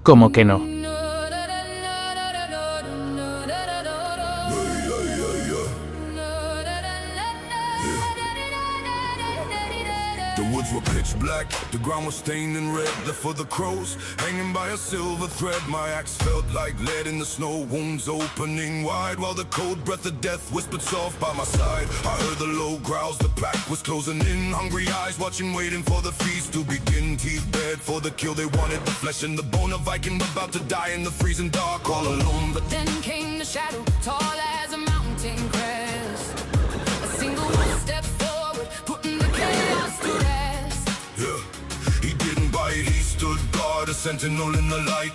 ¿Cómo que no? The woods were pitch black, the ground was stained in red. Left for the crows, hanging by a silver thread. My axe felt like lead in the snow, wounds opening wide, while the cold breath of death whispered soft by my side. I heard the low growls, the pack was closing in. Hungry eyes watching, waiting for the feast to begin. Teeth bared for the kill, they wanted the flesh and the bone. A Viking about to die in the freezing dark, all alone. But Then came the shadow, tall as a mountain crest. A single step forward, putting the chaos to rest. yeah, he didn't bite, he stood guard, a sentinel in the light.